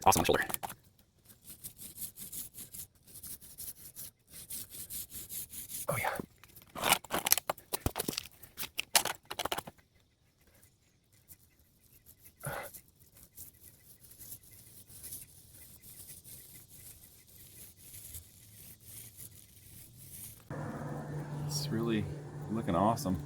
Awesome on the shoulder. Oh yeah. It's really looking awesome.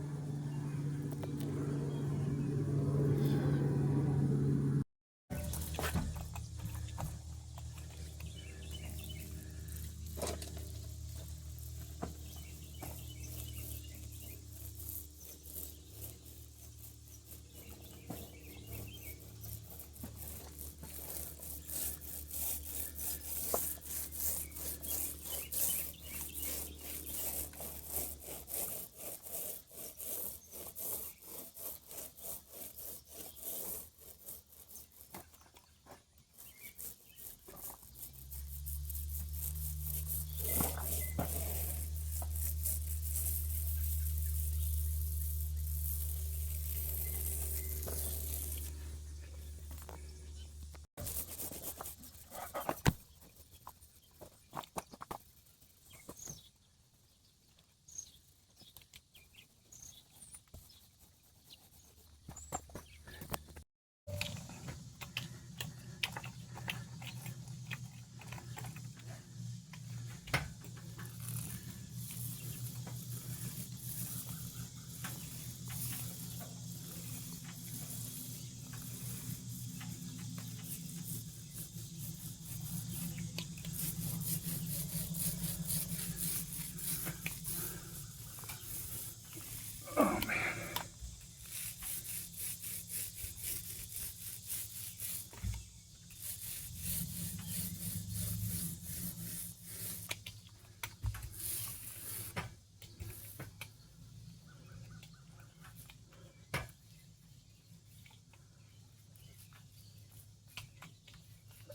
Oh man.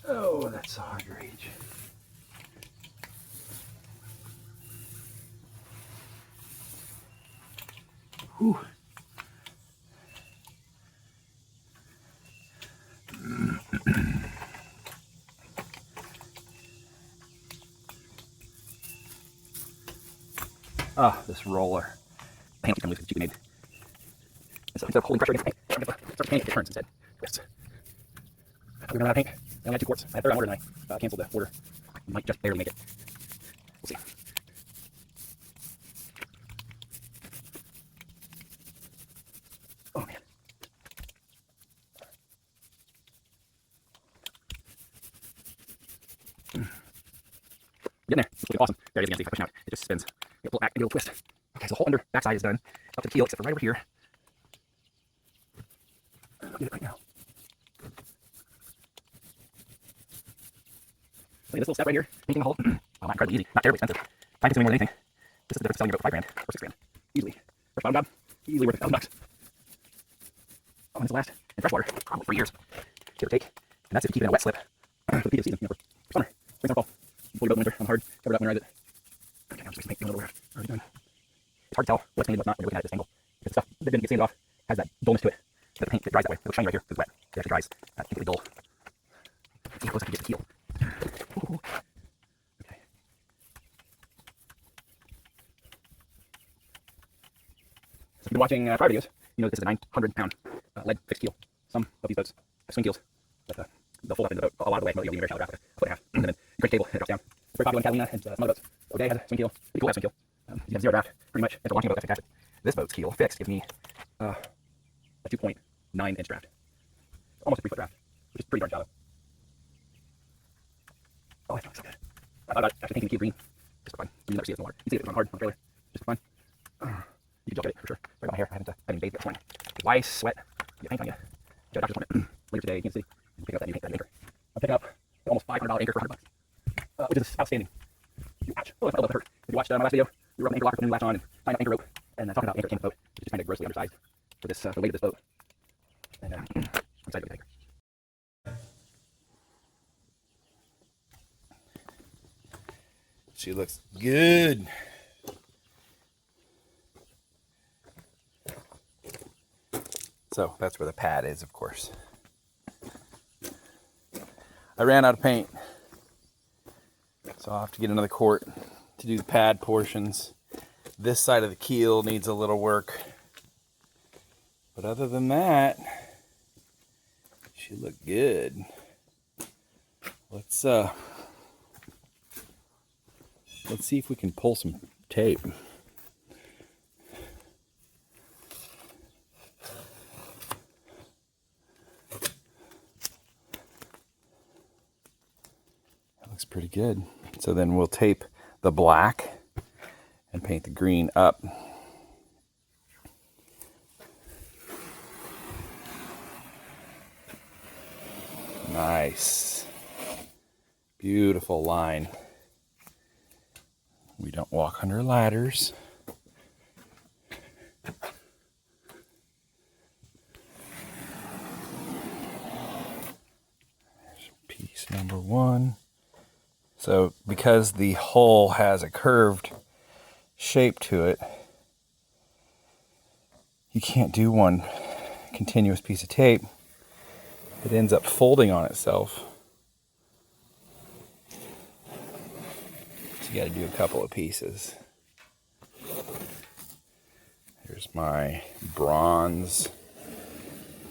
Oh, that's a hard to reach. Whew. Ah, this roller. The handle keeps coming loose because made. So instead of holding pressure against the paint, start to paint, it turns instead. Twists. We ran out of paint. I only had 2 quarts. I had 3rd on order and I canceled the order. Might just barely make it. We'll see. Oh man. Getting there. It's looking awesome. There it is again. See if I push it out. It just spins. You pull it back and do a little twist. Okay, so the whole under backside is done. Up to the keel, except for right over here. I'll get it right now. Look at this little step right here. Painting the hole. Well, not incredibly easy. Not terribly expensive. Time consuming more than anything. This is the difference selling about $5 grand or $6 grand. Easily. First bottom job, easily worth $1,000. Oh, and it's the last in freshwater, probably 3 years, give or take. And that's if you keep it in a wet slip for the peak of the season, for summer, spring, summer, fall. Pull your boat in winter on hard, cover it up, winterize it. Okay, I'm just painting a little bit. Already done. It's hard to tell what's painted, what's not when you're looking at it at this angle. Because the stuff that didn't get sanded off has that dullness to it. But the paint, it dries that way. It looks shiny right here because it's wet. It actually dries completely dull. Let's see how close I can get to the keel. Okay. So if you've been watching prior videos, you know that this is a 900-pound lead fixed keel. Some of these boats have swing keels, but they'll fold up into the boat a lot of the way. You'll be very shallow draft, like a foot and a half, and then you break the cable and it drops down. It's very popular in Catalina and some other boats. O'Day has a swing keel, pretty cool swing keel. You have 0 draft pretty much. If it's a launching boat, that's fantastic. This boat's keel fixed gives me a 2.9-inch draft, almost a 3-foot draft, which is pretty darn shallow. Oh, that smells so good. I thought about actually painting the keel green just for fun. You never see it in the water. You see it on hard on the trailer just for fun. You can jump at it for sure. Right on my hair. I haven't bathed this morning. Why sweat? Get paint on you. Joe Doctor's on it later today in Kansas City. And pick up that new paint, that anchor. I'll pick up an almost $500 anchor for $100, which is outstanding. Ouch. Oh, my elbow hurt. If you watched my last video, we were up an anchor locker with a new latch on and tying up anchor rope. And talking about anchor came with boat, which is just kind of grossly undersized for this the weight of this boat. And I'm excited to get anchor. She looks good. So that's where the pad is, of course. I ran out of paint. So I'll have to get another quart to do the pad portions. This side of the keel needs a little work. But other than that, she looked good. Let's see if we can pull some tape. That looks pretty good. So then we'll tape the black and paint the green up. Nice. Beautiful line. We don't walk under ladders. There's piece number one. So because the hull has a curved shape to it, you can't do one continuous piece of tape. It ends up folding on itself. So you got to do a couple of pieces. Here's my bronze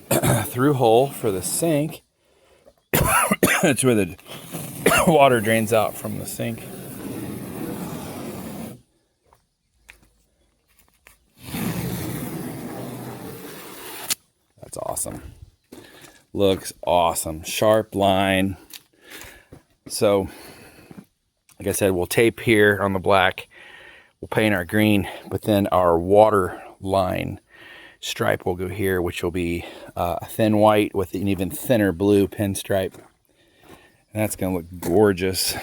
through hole for the sink. That's where the water drains out from the sink. That's awesome. Looks awesome. Sharp line. So, like I said, we'll tape here on the black. We'll paint our green, but then our water line stripe will go here, which will be a thin white with an even thinner blue pinstripe. And that's going to look gorgeous.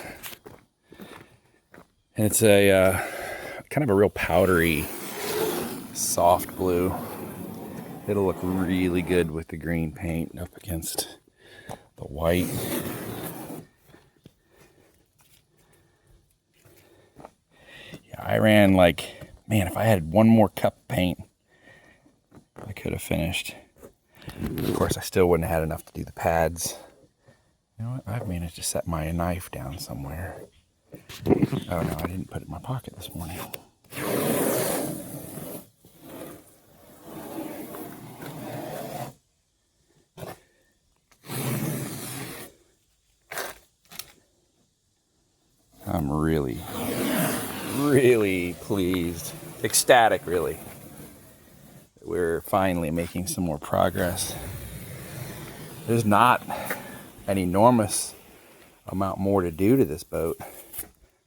And it's a kind of a real powdery, soft blue. It'll look really good with the green paint up against the white. Yeah, I ran like, man, if I had one more cup of paint, I could have finished. Of course, I still wouldn't have had enough to do the pads. You know what? I've managed to set my knife down somewhere. Oh no, I didn't put it in my pocket this morning. I'm really, really pleased. Ecstatic, really. We're finally making some more progress. There's not an enormous amount more to do to this boat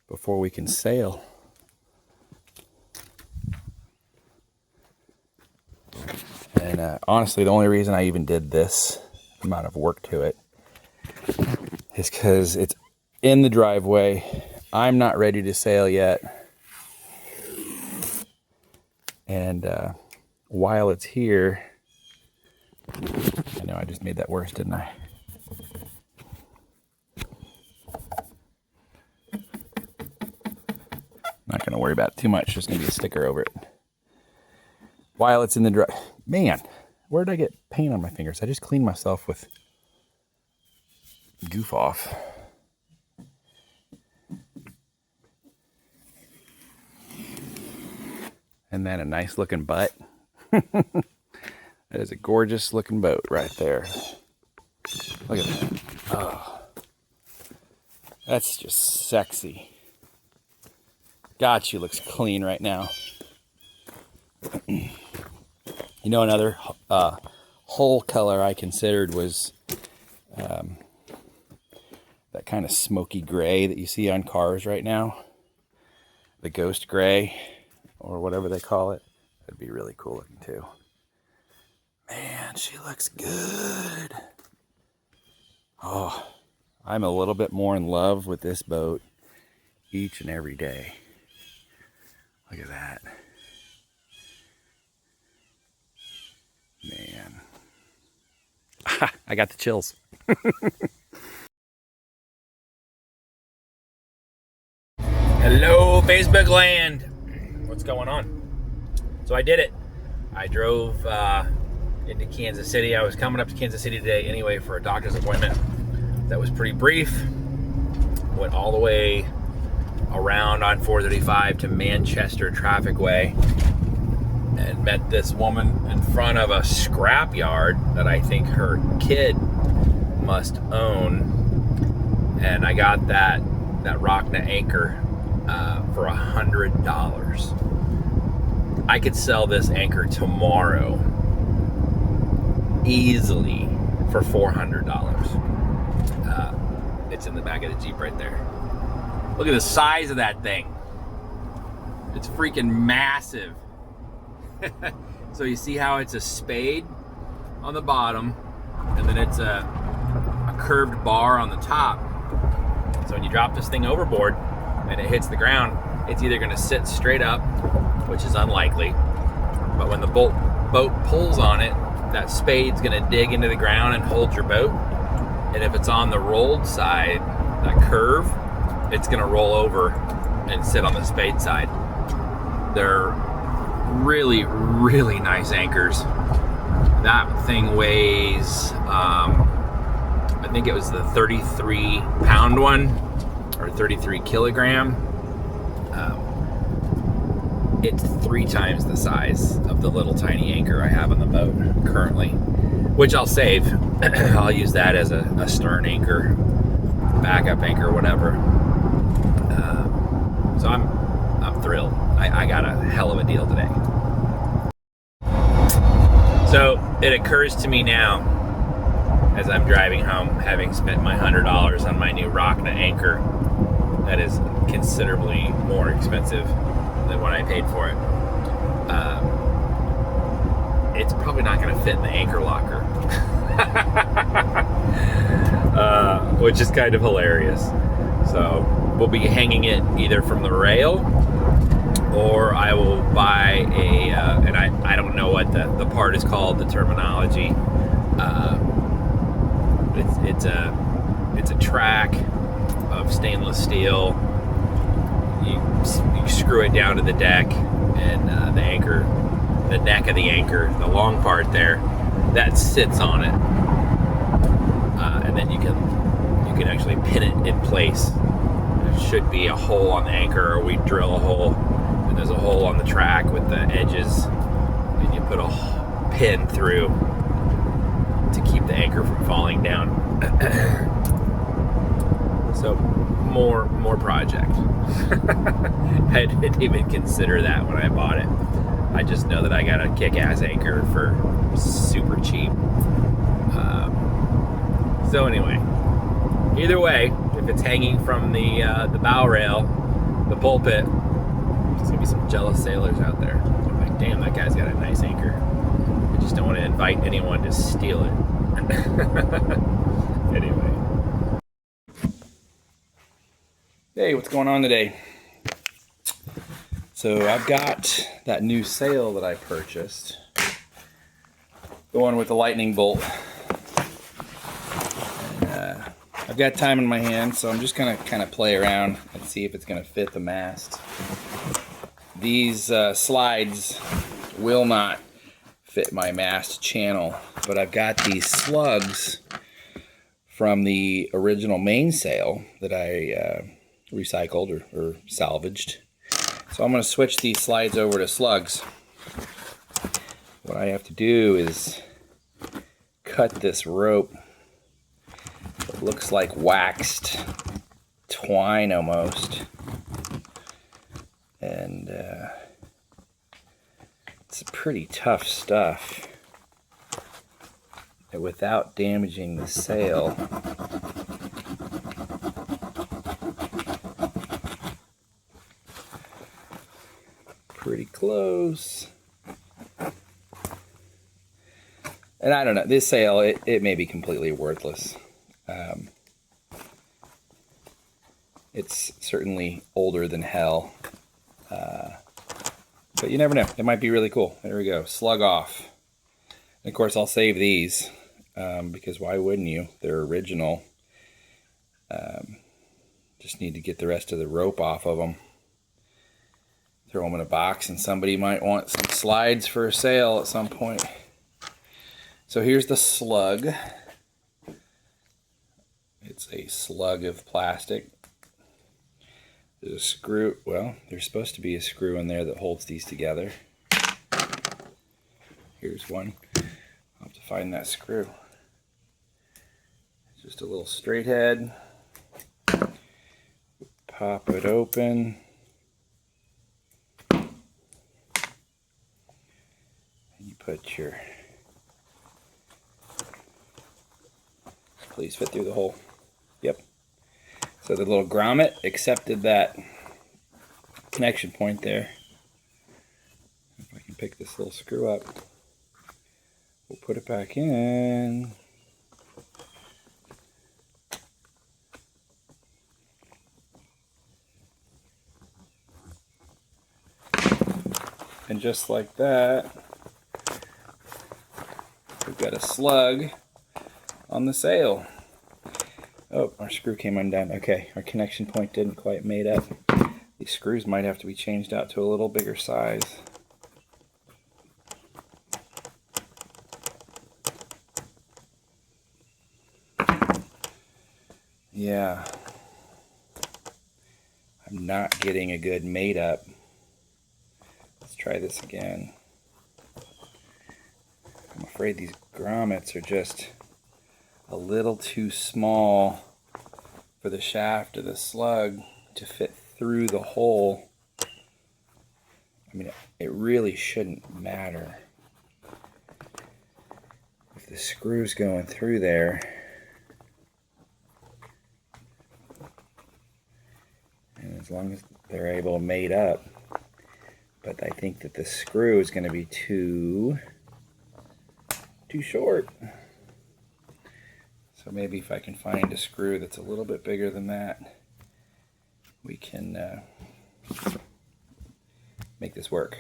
before we can sail. And honestly, the only reason I even did this amount of work to it is because it's in the driveway. I'm not ready to sail yet. And while it's here, I know I just made that worse, didn't I? Not going to worry about it too much. Just going to be a sticker over it. While it's in the man, where did I get paint on my fingers? I just cleaned myself with Goof Off. And then a nice looking butt. That is a gorgeous looking boat right there. Look at that. Oh, that's just sexy. God, she looks clean right now. You know, another hull color I considered was that kind of smoky gray that you see on cars right now. The ghost gray, or whatever they call it. That'd be really cool looking too. Man, she looks good. Oh, I'm a little bit more in love with this boat each and every day. Look at that. Man. I got the chills. Hello, Facebook land. What's going on? So I did it. I drove into Kansas City. I was coming up to Kansas City today anyway for a doctor's appointment. that was pretty brief. Went all the way around on 435 to Manchester Traffic Way and met this woman in front of a scrapyard that I think her kid must own, and I got that Rockna anchor for $100. I could sell this anchor tomorrow easily for $400. It's in the back of the Jeep right there. Look at the size of that thing. It's freaking massive. So you see how it's a spade on the bottom, and then it's a curved bar on the top. So when you drop this thing overboard and it hits the ground, it's either going to sit straight up, which is unlikely, but when the boat pulls on it, that spade's going to dig into the ground and hold your boat. And if it's on the rolled side, that curve, it's going to roll over and sit on the spade side. They're really, really nice anchors. That thing weighs, I think it was the 33 pound one, or 33 kilogram. It's 3 times the size of the little tiny anchor I have on the boat currently, which I'll save. I'll use that as a stern anchor, backup anchor, whatever. So I'm thrilled. I got a hell of a deal today. So it occurs to me now, as I'm driving home, having spent my $100 on my new Rockna anchor, that is considerably more expensive than what I paid for it. It's probably not going to fit in the anchor locker, which is kind of hilarious. So we'll be hanging it either from the rail, or I will buy and I don't know what the part is called, the terminology. It's a track of stainless steel. You screw it down to the deck, and the anchor, the neck of the anchor, the long part there, that sits on it, and then you can actually pin it in place. There should be a hole on the anchor, or we drill a hole, and there's a hole on the track with the edges, and you put a pin through to keep the anchor from falling down. So more project. I didn't even consider that when I bought it. I just know that I got a kick-ass anchor for super cheap. So anyway, either way, if it's hanging from the bow rail, the pulpit, there's gonna be some jealous sailors out there. I'm like, damn, that guy's got a nice anchor. I just don't want to invite anyone to steal it. Anyway. Hey, what's going on today? So I've got that new sail that I purchased, the one with the lightning bolt. And, I've got time in my hands, so I'm just gonna kind of play around and see if it's gonna fit the mast. These slides will not fit my mast channel, but I've got these slugs from the original mainsail that I recycled or salvaged. So I'm going to switch these slides over to slugs. What I have to do is cut this rope. It looks like waxed twine almost. And it's pretty tough stuff. And without damaging the sail, pretty close. And I don't know, this sail, it may be completely worthless. It's certainly older than hell. But you never know, it might be really cool. There we go, slug off. And of course I'll save these, because why wouldn't you? They're original. Just need to get the rest of the rope off of them. Throw them in a box, and somebody might want some slides for a sail at some point. So here's the slug. It's a slug of plastic. There's a screw. Well, there's supposed to be a screw in there that holds these together. Here's one. I'll have to find that screw. It's just a little straight head. Pop it open. And you put your... Please fit through the hole. Yep. So the little grommet accepted that connection point there. If I can pick this little screw up, we'll put it back in. And just like that, we've got a slug on the sail. Oh, our screw came undone. Okay, our connection point didn't quite mate up. These screws might have to be changed out to a little bigger size. Yeah. I'm not getting a good mate up. Let's try this again. I'm afraid these grommets are just a little too small for the shaft of the slug to fit through the hole. I mean, it really shouldn't matter if the screw's going through there. And as long as they're able to mate up. But I think that the screw is going to be too short. So maybe if I can find a screw that's a little bit bigger than that, we can make this work.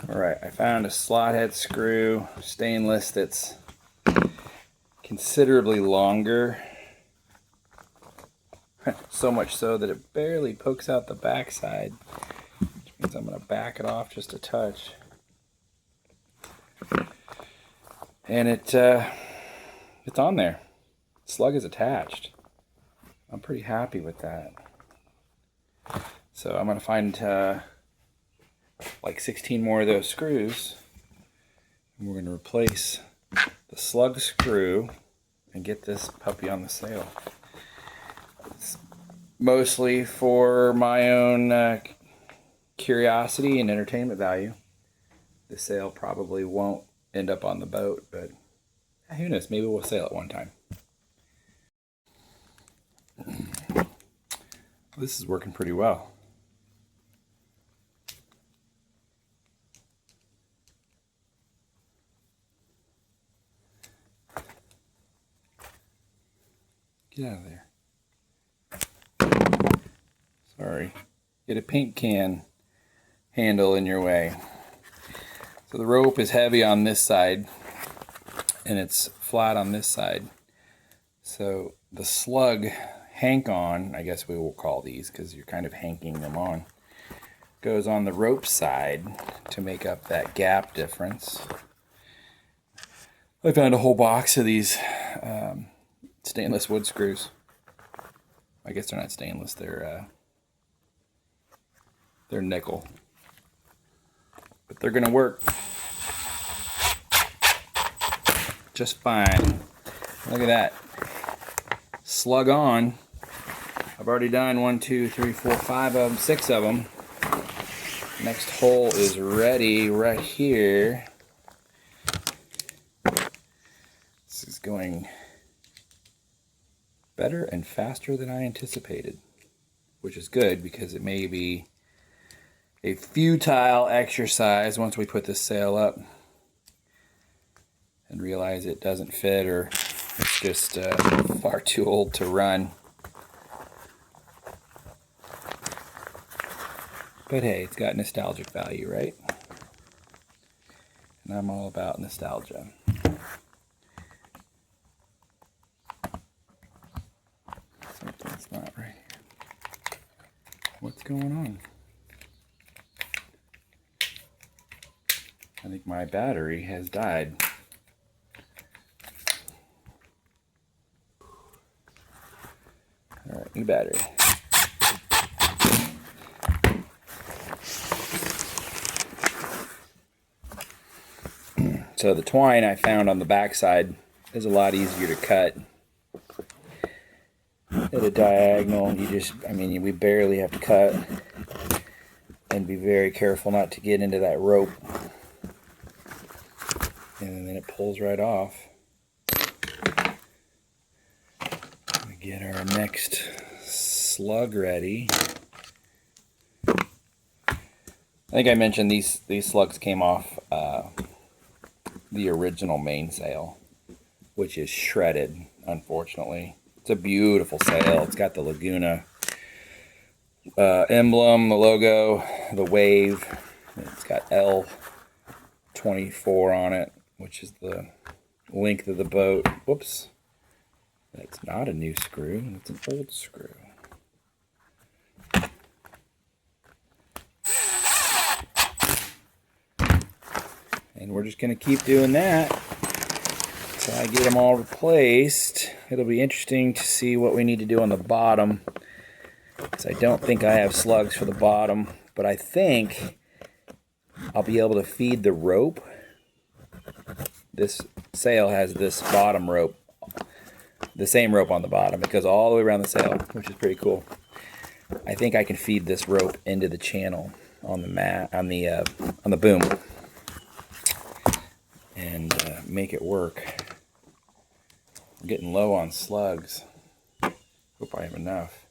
Alright, I found a slot head screw, stainless, that's considerably longer. So much so that it barely pokes out the backside, which means I'm going to back it off just a touch. And it's on there. Slug is attached. I'm pretty happy with that. So I'm going to find like 16 more of those screws. And we're going to replace the slug screw and get this puppy on the sail. It's mostly for my own curiosity and entertainment value. The sail probably won't end up on the boat, but who knows, maybe we'll sail it one time. This is working pretty well. Get out of there. Sorry. Get a paint can handle in your way. So the rope is heavy on this side and it's flat on this side. So the slug hank on, I guess we will call these because you're kind of hanking them on, goes on the rope side to make up that gap difference. I found a whole box of these stainless wood screws. I guess they're not stainless, they're nickel. But they're gonna work just fine. Look at that. Slug on. I've already done 1, 2, 3, 4, 5 of them, 6 of them. Next hole is ready right here. This is going better and faster than I anticipated, which is good because it may be a futile exercise once we put this sail up and realize it doesn't fit or it's just far too old to run. But hey, it's got nostalgic value, right? And I'm all about nostalgia. Something's not right here. What's going on? I think my battery has died. new battery. So the twine I found on the backside is a lot easier to cut. At a diagonal, we barely have to cut and be very careful not to get into that rope. And then it pulls right off. We get our next slug ready. I think I mentioned these slugs came off the original mainsail, which is shredded, unfortunately. It's a beautiful sail. It's got the Laguna emblem, the logo, the wave. It's got L24 on it, which is the length of the boat. Whoops. That's not a new screw. It's an old screw. And we're just going to keep doing that until I get them all replaced. It'll be interesting to see what we need to do on the bottom, because I don't think I have slugs for the bottom, but I think I'll be able to feed the rope. This sail has this bottom rope, the same rope on the bottom. It goes all the way around the sail, which is pretty cool. I think I can feed this rope into the channel on the on the boom and make it work. I'm getting low on slugs. Hope I have enough.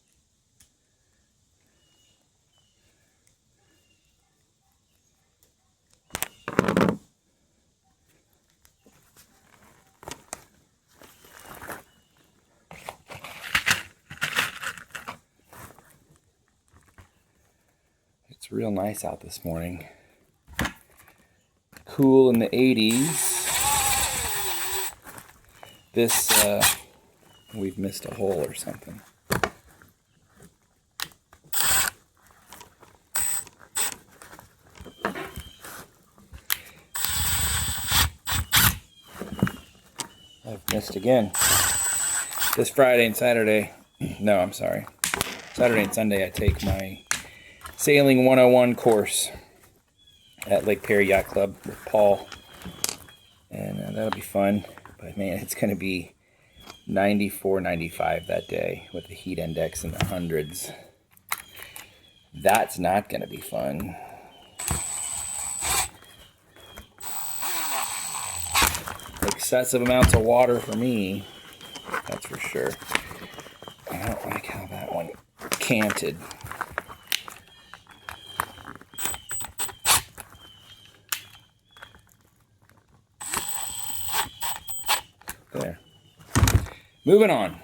It's real nice out this morning. Cool in the 80s. This, we've missed a hole or something. I've missed again. This Friday and Saturday, no, I'm sorry. Saturday and Sunday I take my Sailing 101 course at Lake Perry Yacht Club with Paul. And that'll be fun. But man, it's going to be 94, 95 that day with the heat index in the hundreds. That's not going to be fun. Excessive amounts of water for me, that's for sure. I don't like how that one canted. There. Moving on.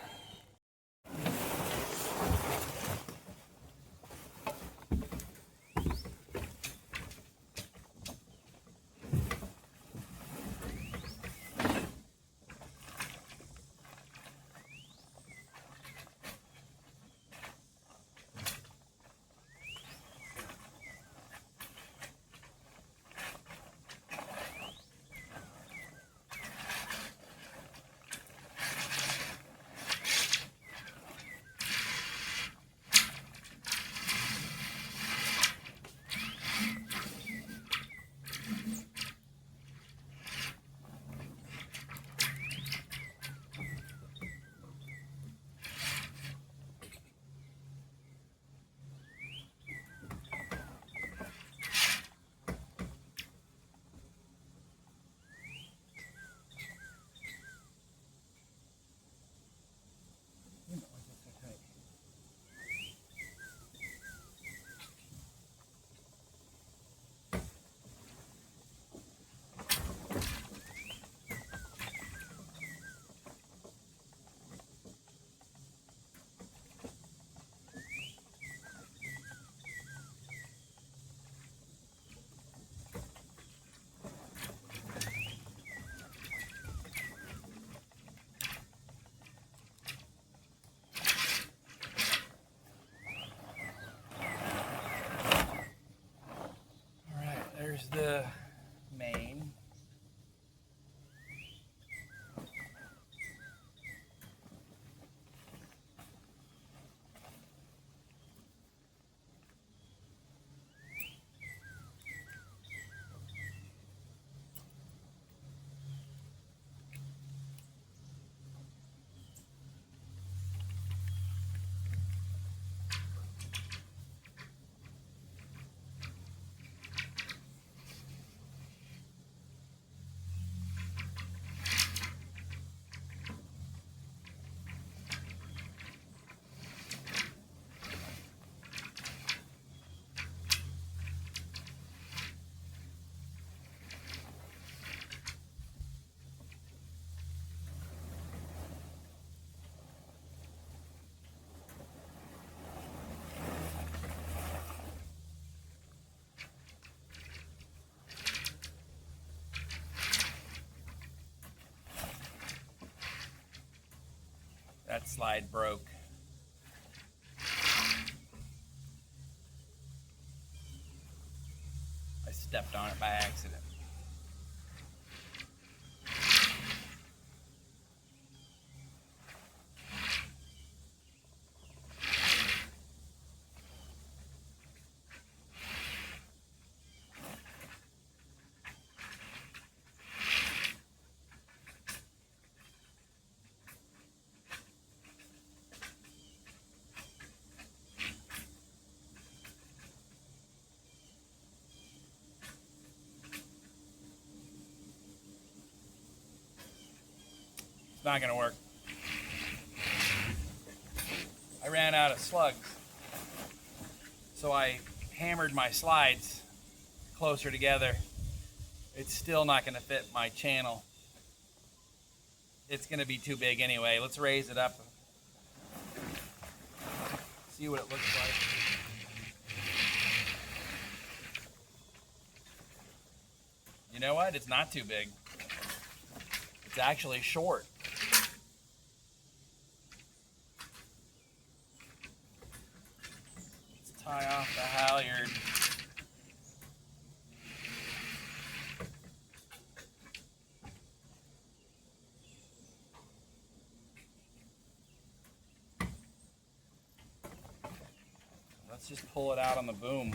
There's the main. that slide broke. I stepped on it by accident. It's not gonna work. I ran out of slugs, so I hammered my slides closer together. It's still not gonna fit my channel. It's gonna be too big anyway. Let's raise it up. See what it looks like. You know what? It's not too big. It's actually short. Let's tie off the halyard. Let's just pull it out on the boom.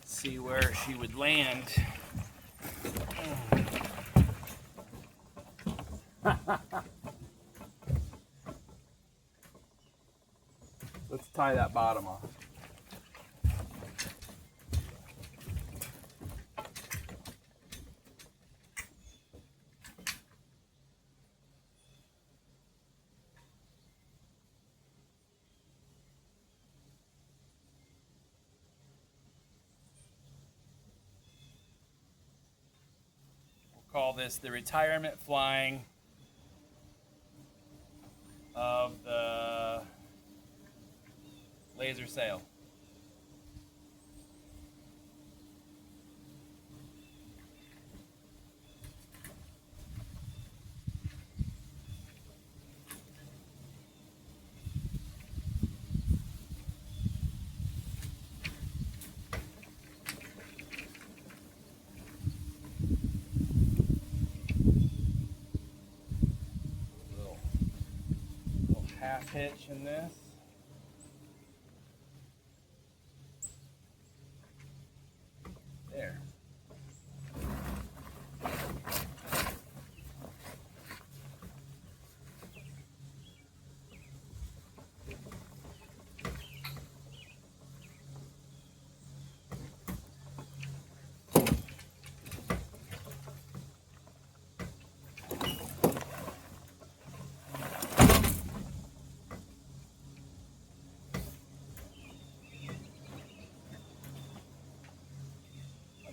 See where she would land. Let's tie that bottom off. Call this the retirement flying of the laser sail. Half hitch in this. There.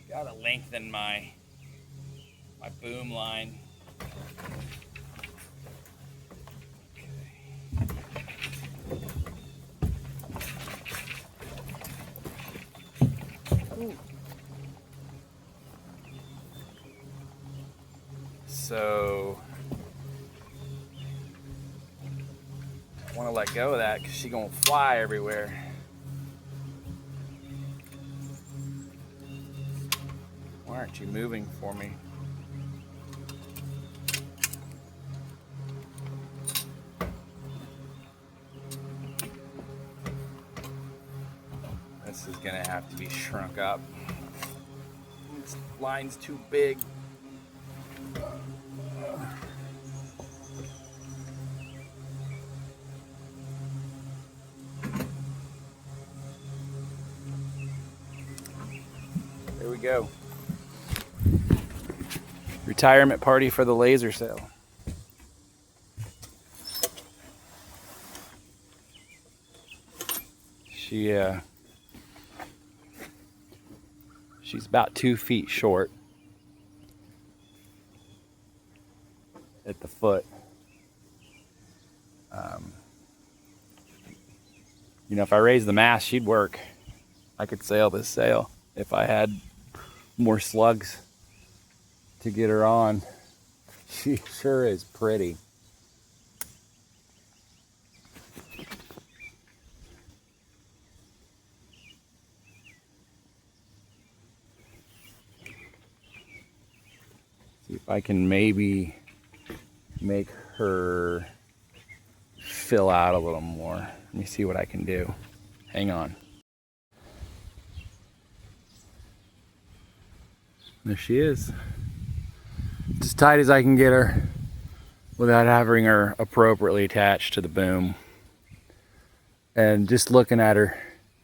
Gotta lengthen my boom line. Okay. So I want to let go of that because she's gonna fly everywhere. Why aren't you moving for me? This is gonna have to be shrunk up. This line's too big. There we go. Retirement party for the laser sail. She's about 2 feet short at the foot. You know, if I raised the mast, she'd work. I could sail this sail if I had more slugs to get her on. She sure is pretty. See if I can maybe make her fill out a little more. Let me see what I can do. Hang on. There she is. It's as tight as I can get her without having her appropriately attached to the boom. And just looking at her,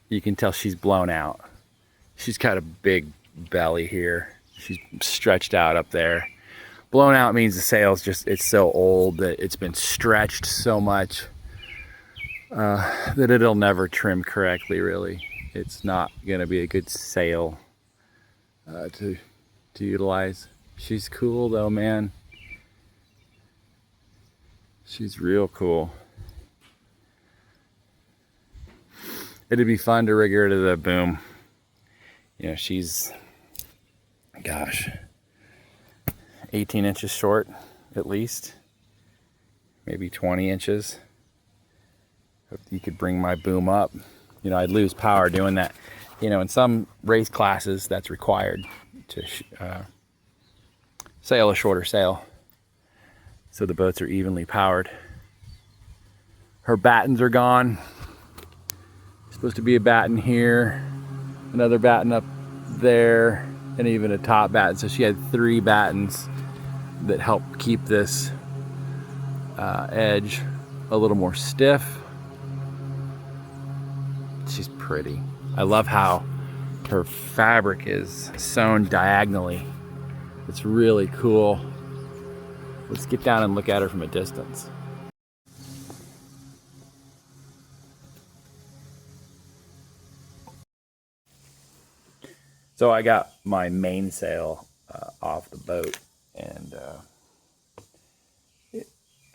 you can tell she's blown out. She's got a big belly here. She's stretched out up there. Blown out means the sail's just, it's so old that it's been stretched so much that it'll never trim correctly, really. It's not gonna be a good sail to utilize. She's cool though, man. She's real cool. It'd be fun to rig her to the boom. You know, she's, gosh, 18 inches short at least, maybe 20 inches. If you could bring my boom up, you know, I'd lose power doing that. You know, in some race classes that's required to sail a shorter sail so the boats are evenly powered. Her battens are gone. Supposed to be a batten here, another batten up there, and even a top batten. So she had 3 battens that help keep this edge a little more stiff. She's pretty. I love how her fabric is sewn diagonally. It's really cool. Let's get down and look at her from a distance. So I got my mainsail off the boat, and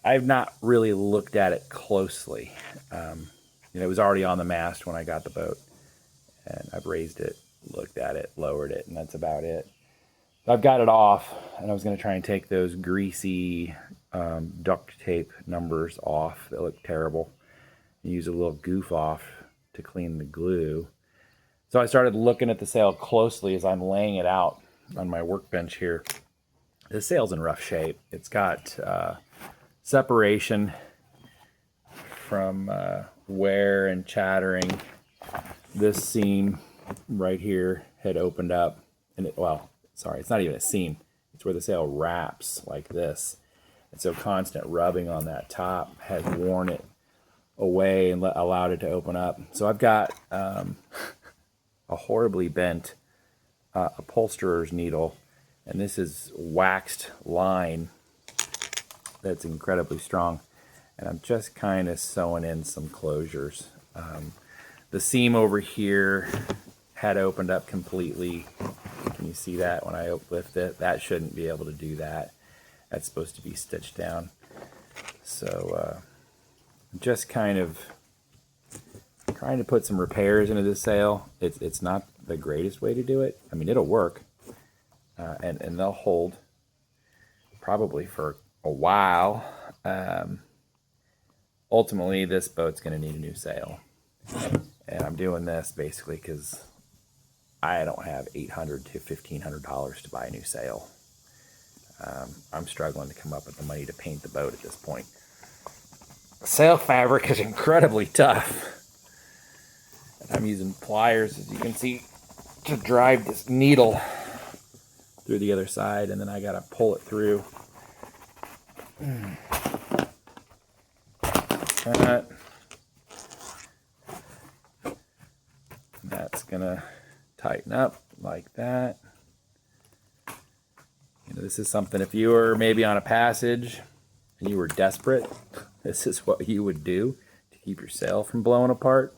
I've not really looked at it closely. You know, it was already on the mast when I got the boat, and I've raised it, looked at it, lowered it, and that's about it. I've got it off, and I was going to try and take those greasy duct tape numbers off that look terrible and use a little goof off to clean the glue. So I started looking at the sail closely as I'm laying it out on my workbench here. The sail's in rough shape. It's got separation from wear and chattering. This seam right here had opened up, and it, well, sorry, it's not even a seam. It's where the sail wraps like this. And so constant rubbing on that top has worn it away and allowed it to open up. So I've got a horribly bent upholsterer's needle, and this is waxed line that's incredibly strong. And I'm just kind of sewing in some closures. The seam over here had opened up completely. Can you see that when I lift it? That shouldn't be able to do that. That's supposed to be stitched down. So just kind of trying to put some repairs into this sail. It's not the greatest way to do it. I mean, it'll work, and they'll hold probably for a while. Ultimately, this boat's going to need a new sail, and I'm doing this basically because I don't have $800 to $1,500 to buy a new sail. I'm struggling to come up with the money to paint the boat at this point. Sail fabric is incredibly tough. I'm using pliers, as you can see, to drive this needle through the other side, and then I gotta pull it through. That's gonna tighten up like that. You know, this is something, if you were maybe on a passage and you were desperate, this is what you would do to keep your sail from blowing apart.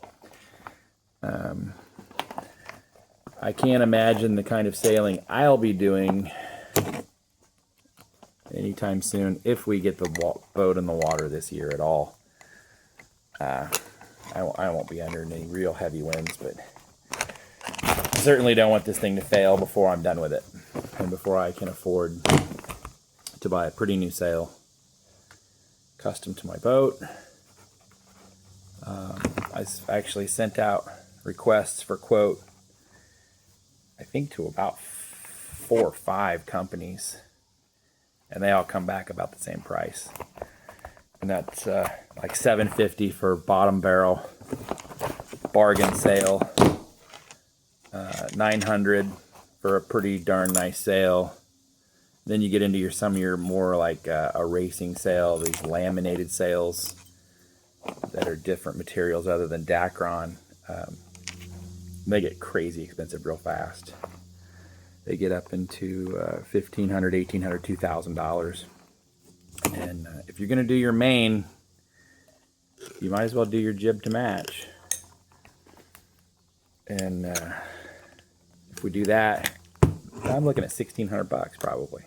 I can't imagine the kind of sailing I'll be doing anytime soon if we get the boat in the water this year at all. I won't be under any real heavy winds, but I certainly don't want this thing to fail before I'm done with it and before I can afford to buy a pretty new sail, custom to my boat. I actually sent out requests for quote, I think to about 4 or 5 companies, and they all come back about the same price. And that's like $750 for bottom barrel bargain sail, $900 for a pretty darn nice sail. Then you get into some of your more like a racing sail, these laminated sails that are different materials other than Dacron. They get crazy expensive real fast. They get up into $1,500, $1,800, $2,000. And if you're going to do your main, you might as well do your jib to match. And if we do that, I'm looking at $1,600 probably.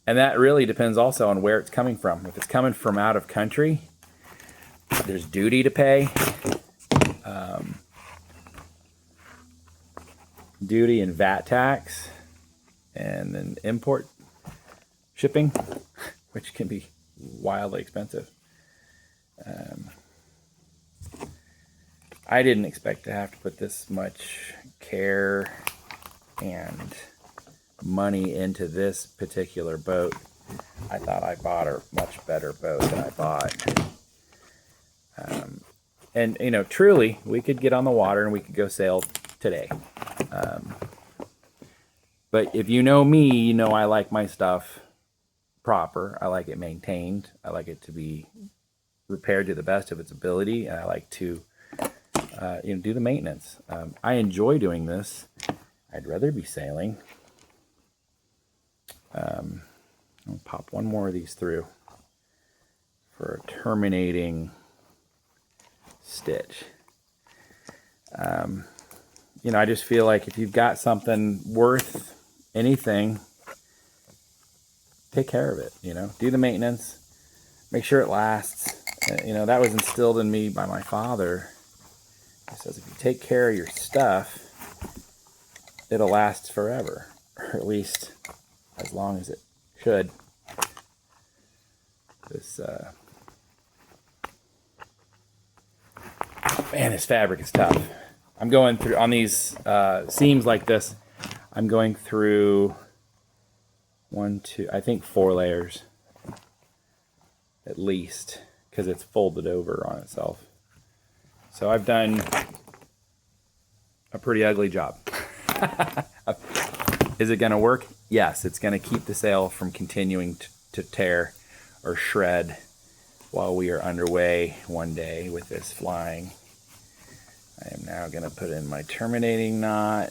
And that really depends also on where it's coming from. If it's coming from out of country, there's duty to pay. Duty and VAT tax, and then import shipping, which can be wildly expensive. I didn't expect to have to put this much care and money into this particular boat. I thought I bought a much better boat than I bought. And you know, truly, we could get on the water and we could go sail today. But if you know me, you know I like my stuff proper. I like it maintained. I like it to be repaired to the best of its ability, and I like to do the maintenance. I enjoy doing this. I'd rather be sailing. I'll pop one more of these through for a terminating stitch. I just feel like if you've got something worth anything, take care of it. Do the maintenance, make sure it lasts. That was instilled in me by my father. He says if you take care of your stuff, it'll last forever, or at least as long as it should. This fabric is tough. I'm going through, on these seams like this, I'm going through 4 layers at least, because it's folded over on itself. So I've done a pretty ugly job. Is it going to work? Yes, it's going to keep the sail from continuing to tear or shred while we are underway one day with this flying. I am now going to put in my terminating knot,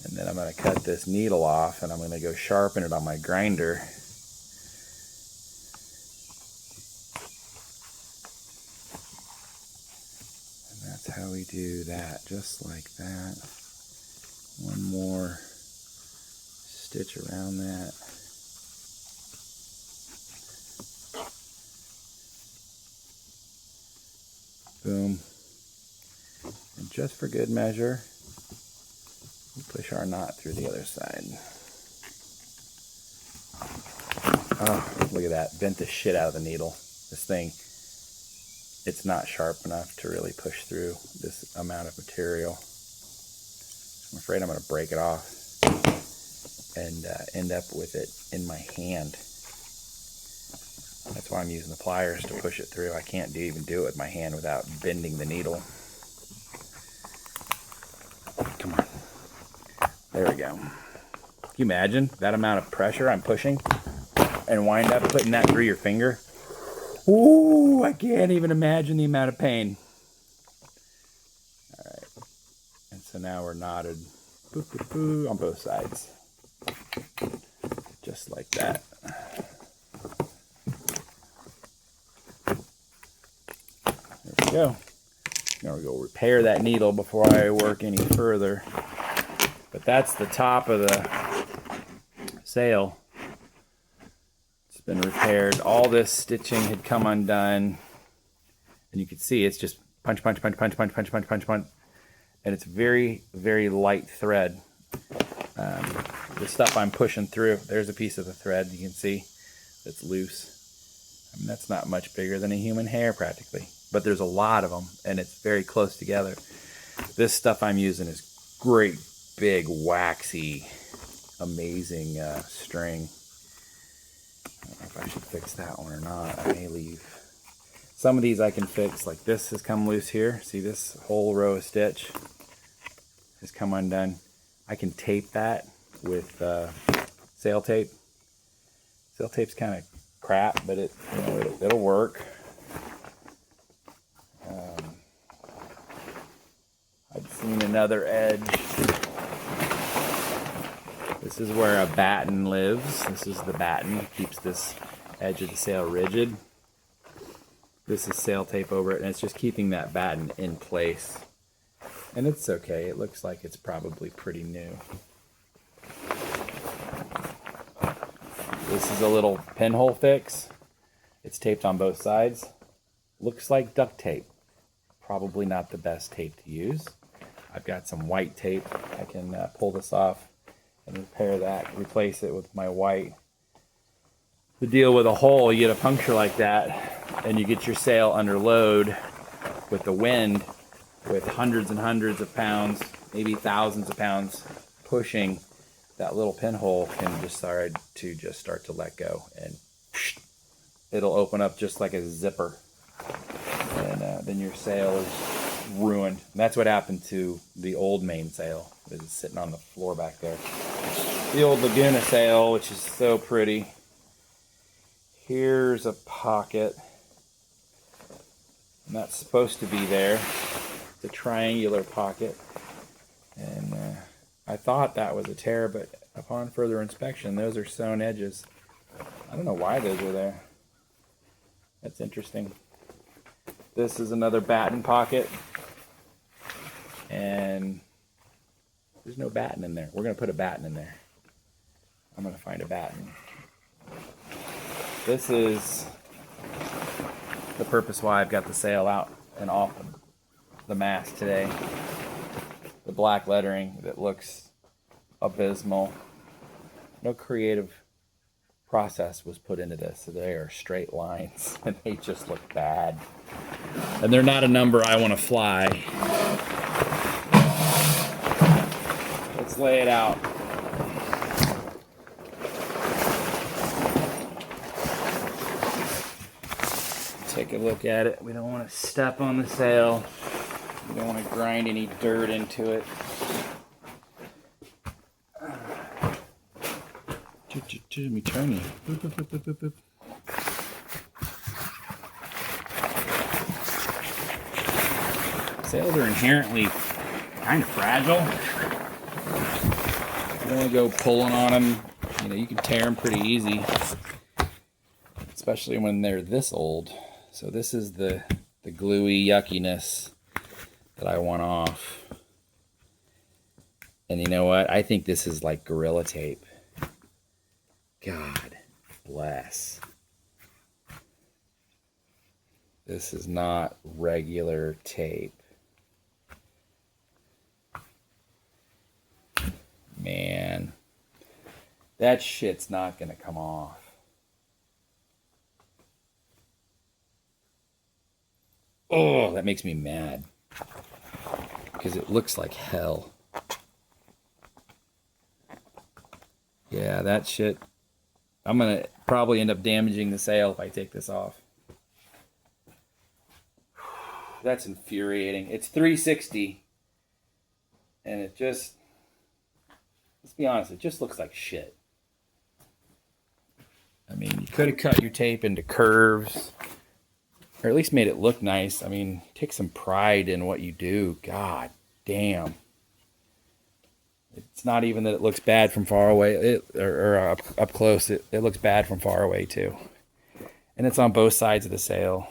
and then I'm going to cut this needle off, and I'm going to go sharpen it on my grinder. And that's how we do that, just like that. One more stitch around that. Boom. And just for good measure, we push our knot through the other side. Oh, look at that. Bent the shit out of the needle. This thing, it's not sharp enough to really push through this amount of material. I'm afraid I'm going to break it off and end up with it in my hand. That's why I'm using the pliers to push it through. I can't even do it with my hand without bending the needle. Come on. There we go. Can you imagine that amount of pressure I'm pushing and wind up putting that through your finger? Ooh, I can't even imagine the amount of pain. All right. And so now we're knotted on both sides. Just like that. There we go. Now we go repair that needle before I work any further. But that's the top of the sail. It's been repaired. All this stitching had come undone. And you can see it's just punch, punch, punch, punch, punch, punch, punch, punch, punch. And it's very, very light thread. the stuff I'm pushing through. There's a piece of the thread you can see that's loose. I mean, that's not much bigger than a human hair practically, but there's a lot of them and it's very close together. This stuff I'm using is great, big, waxy, amazing string. I don't know if I should fix that one or not. I may leave. Some of these I can fix, like this has come loose here. See, this whole row of stitch has come undone. I can tape that with sail tape. Sail tape's kind of crap, but it'll work. I've seen another edge. This is where a batten lives. This is the batten. Keeps this edge of the sail rigid. This is sail tape over it, and it's just keeping that batten in place. And it's okay. It looks like it's probably pretty new. This is a little pinhole fix. It's taped on both sides. Looks like duct tape. Probably not the best tape to use. I've got some white tape. I can pull this off and repair that, replace it with my white. The deal with a hole, you get a puncture like that, and you get your sail under load with the wind, with hundreds and hundreds of pounds, maybe thousands of pounds pushing, that little pinhole can just start to let go, and it'll open up just like a zipper, and then your sail is ruined. And that's what happened to the old mainsail. It was sitting on the floor back there. The old Laguna sail, which is so pretty. Here's a pocket. And that's supposed to be there. It's a triangular pocket. And I thought that was a tear, but upon further inspection, those are sewn edges. I don't know why those are there. That's interesting. This is another batten pocket. And there's no batten in there. We're going to put a batten in there. I'm going to find a batten. This is the purpose why I've got the sail out and off the mast today. The black lettering that looks abysmal. No creative process was put into this. So they are straight lines and they just look bad. And they're not a number I want to fly. Let's lay it out. Take a look at it. We don't want to step on the sail. We don't want to grind any dirt into it. Let me turn you. Boop, boop, boop, boop, boop, boop. Sails are inherently kind of fragile. You don't want to go pulling on them. You know, you can tear them pretty easy, especially when they're this old. So this is the gluey yuckiness that I want off. And you know what? I think this is like Gorilla Tape. God bless. This is not regular tape. Man, that shit's not gonna come off. Oh, that makes me mad. Because it looks like hell. Yeah, that shit. I'm going to probably end up damaging the sail if I take this off. That's infuriating. It's 360. And it just... Let's be honest, it just looks like shit. I mean, you could have cut your tape into curves. Or at least made it look nice. I mean, take some pride in what you do. God damn. It's not even that it looks bad from far away, or up close. It looks bad from far away too. And it's on both sides of the sail.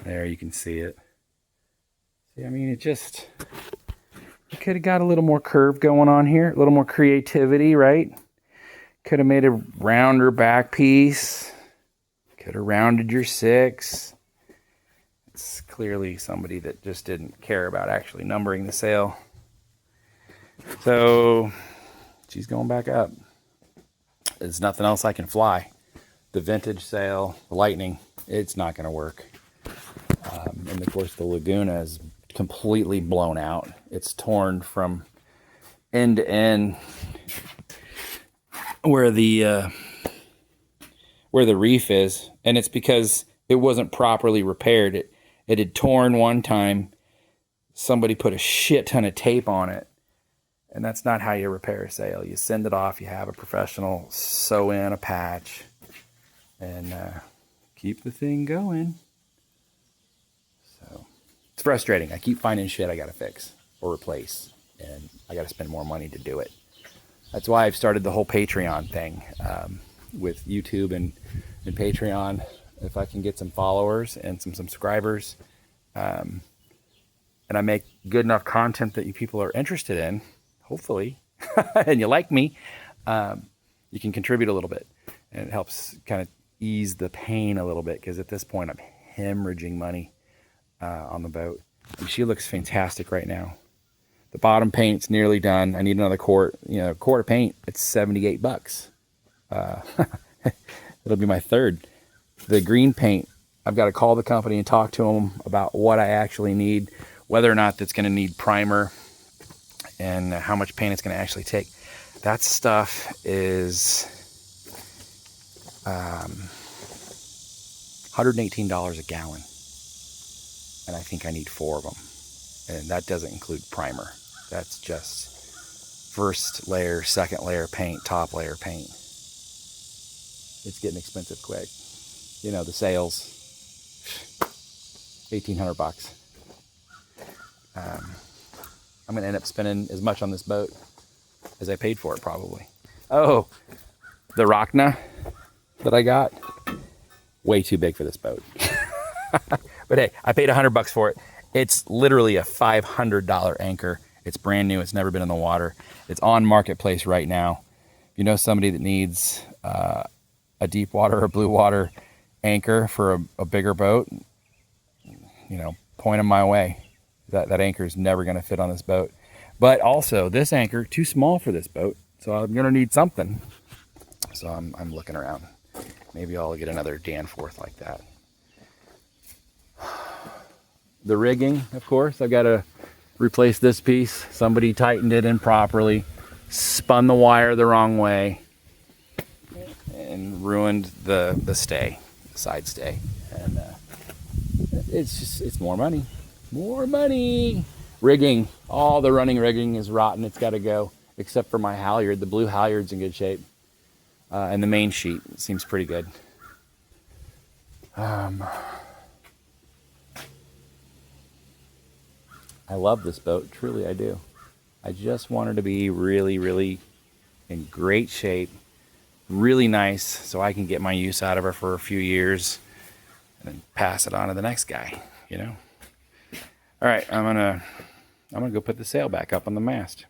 There, you can see it. See, I mean, it just... You could have got a little more curve going on here, a little more creativity, right? Could have made a rounder back piece. Could have rounded your 6. It's clearly somebody that just didn't care about actually numbering the sail. So she's going back up. There's nothing else I can fly. The vintage sail, the Lightning, it's not going to work. And of course the Laguna is completely blown out. It's torn from end to end where the reef is, and it's because it wasn't properly repaired. It had torn one time. Somebody put a shit ton of tape on it, and that's not how you repair a sail. You send it off. You have a professional sew in a patch and keep the thing going. So it's frustrating. I keep finding shit I gotta fix or replace, and I gotta spend more money to do it. That's why I've started the whole Patreon thing with YouTube and Patreon. If I can get some followers and some subscribers, and I make good enough content that you people are interested in, hopefully, and you like me, you can contribute a little bit, and it helps kind of ease the pain a little bit, because at this point I'm hemorrhaging money on the boat. And she looks fantastic right now. The bottom paint's nearly done. I need another quart of paint. It's $78. It'll be my third. The green paint, I've got to call the company and talk to them about what I actually need, whether or not that's going to need primer, and how much paint it's going to actually take. That stuff is $118 a gallon, and I think I need 4 of them, and that doesn't include primer. That's just first layer, second layer paint, top layer paint. It's getting expensive quick. You know, the sails, $1,800. I'm gonna end up spending as much on this boat as I paid for it, probably. Oh, the Rockna that I got, way too big for this boat. But hey, I paid $100 for it. It's literally a $500 anchor. It's brand new. It's never been in the water. It's on Marketplace right now. If you know somebody that needs a deep water or blue water anchor for a bigger boat, you know, point them my way. That anchor is never going to fit on this boat. But also, this anchor, too small for this boat, so I'm going to need something. So I'm looking around. Maybe I'll get another Danforth like that. The rigging, of course, I've got to replace this piece. Somebody tightened it improperly, spun the wire the wrong way, and ruined the stay, the side stay. And it's more money. More money. Rigging, all the running rigging is rotten. It's got to go, except for my halyard. The blue halyard's in good shape. And the main sheet seems pretty good. I love this boat, truly I do. I just want her to be really, really in great shape, really nice, so I can get my use out of her for a few years and then pass it on to the next guy, you know? All right, I'm gonna go put the sail back up on the mast.